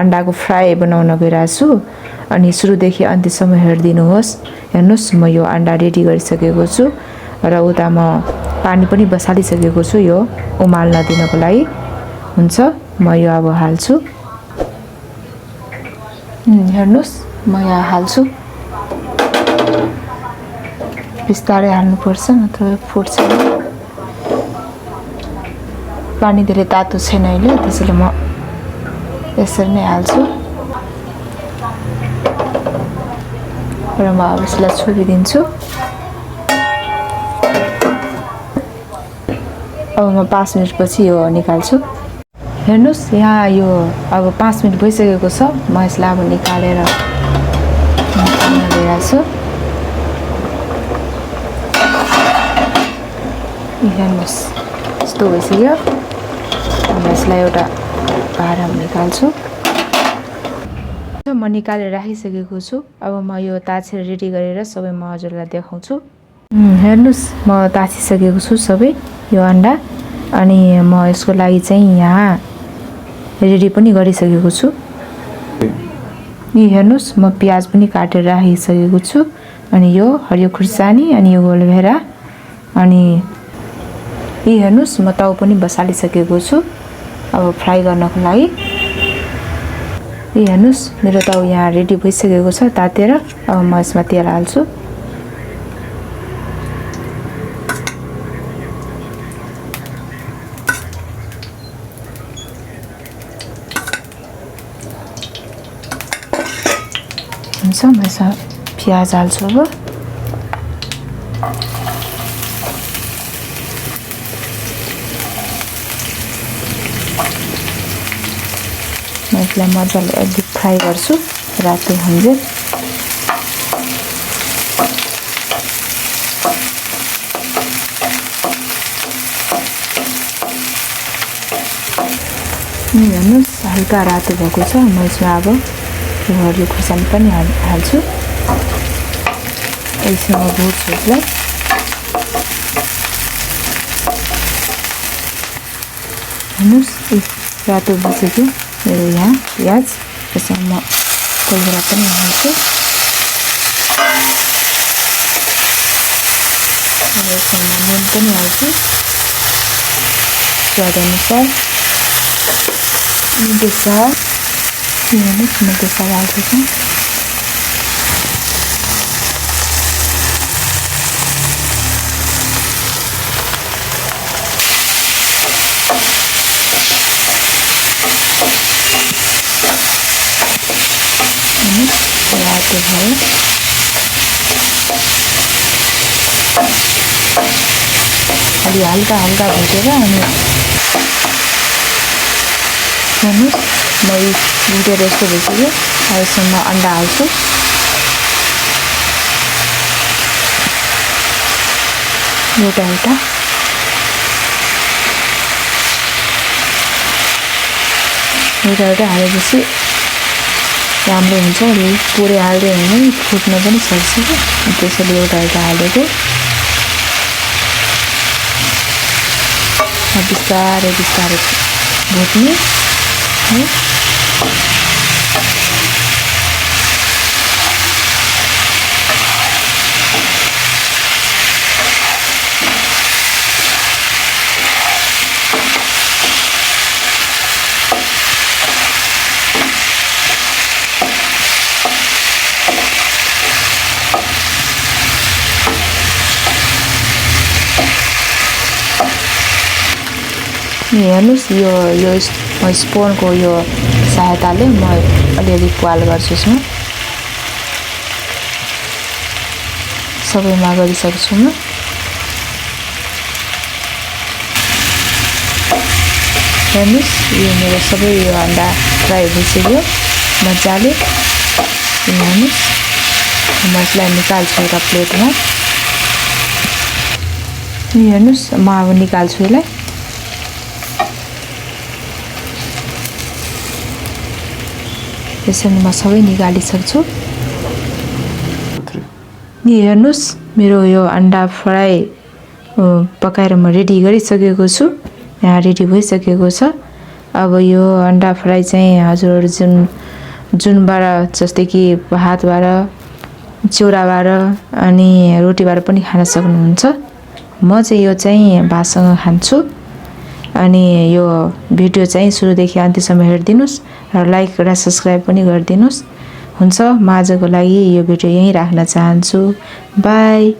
अन्डाको fry बनाउन गइरहेको छु अनि सुरुदेखि अन्त्यसम्म हेरिदिनुहोस्। हेर्नुहोस् म यो अन्डा रेडी गरिसकेको छु र उता म पानी पनि बसालिसकेको छु यो उमाल्न दिनको लागि। हुन्छ म यो अब हाल्छु। हेर्नुहोस् म यहाँ हाल्छु। बिस्तारै हाल्नुपर्छ नत्र फुट्छ। पानी धेरै तातो छैन अहिले, त्यसैले म यसरी नै हाल्छु र म अब यसलाई छोपिदिन्छु। अब म 5 मिनटपछि यो निकाल्छु। हेर्नुहोस् यहाँ यो अब 5 मिनट भइसकेको छ। म यसलाई अब निकालेर निकाल्न गइरहेको छु। हेर्नुहोस् यस्तो भइसक्यो। म यसलाई एउटा भाँडामा निकाल्छु। म निकालेर राखिसकेको छु। अब म यो ताछेर रेडी गरेर सबै म हजुरलाई देखाउँछु। हेर्नुहोस् म ताछिसकेको छु सबै यो अन्डा अनि म यसको लागि चाहिँ यहाँ रेडी पनि गरिसकेको छु। हेर्नुहोस् म प्याज पनि काटेर राखिसकेको छु अनि यो हरियो खुर्सानी अनि यो गोलभेरा अनि हेर्नुहोस् म ताउ पनि बसालिसकेको छु अब फ्राई गर्नको लागि। हेर्नुहोस् मेरो ताउ यहाँ रेडी भइसकेको छ तातेर। अब म यसमा तेल हाल्छु। हुन्छ म यसमा प्याज हाल्छु। अब म यसलाई मजाले डिप फ्राई गर्छु रातो हुन्जेल। हेर्नुहोस् हल्का रातो भएको छ। म यसमा अब यो हरियो खुर्सानी पनि हाल्छु। यसमा म भुट्छु यसलाई। हेर्नुहोस् रातो भइसक्यो मेरो यहाँ प्याज। यसमा म गोलभेरा पनि हाल्छु। यसमा म नुन पनि हाल्छु स्वाद अनुसार। बेसार हेर्नुहोस् म बेसार हाल्छु। रातो भयो। अलि हल्का हल्का भुटेर अनि हेर्नुहोस् म भुटेर यस्तो भइसक्यो। अब यसमा म अन्डा हाल्छु। एउटा एउटा हालेपछि राम्रो हुन्छ। पुरै हाल्दै भने फुट्न पनि सक्छ कि, त्यसैले एउटा हालेको। बिस्तारै बिस्तारै भुट्ने है। हेर्नुहोस् यो स्पुनको यो सहायताले म अलिअलि प्वाल गर्छु यसमा। सबैमा गरिसक्छु म। हेर्नुहोस् यो मेरो सबै यो अन्डा फ्राई भइसक्यो मजाले। हेर्नुहोस् म यसलाई निकाल्छु एउटा प्लेटमा। हेर्नुहोस् म अब निकाल्छु यसलाई। त्यसरी म सबै निकालिसक्छु। हेर्नुहोस् मेरो यो अन्डा फ्राई पकाएर म रेडी गरिसकेको छु। यहाँ रेडी भइसकेको छ अब यो अन्डा फ्राई चाहिँ हजुरहरू जुनबाट जस्तै कि भातबाट, चिउराबाट अनि रोटीबाट पनि खान सक्नुहुन्छ। म चाहिँ यो चाहिँ भातसँग खान्छु। अनि यो भिडियो चाहिँ सुरुदेखि अन्त्यसम्म हेरिदिनुहोस् र लाइक र सब्सक्राइब पनि गरिदिनुहोस्। हुन्छ, म आजको लागि यो भिडियो यहीँ राख्न चाहन्छु। बाई।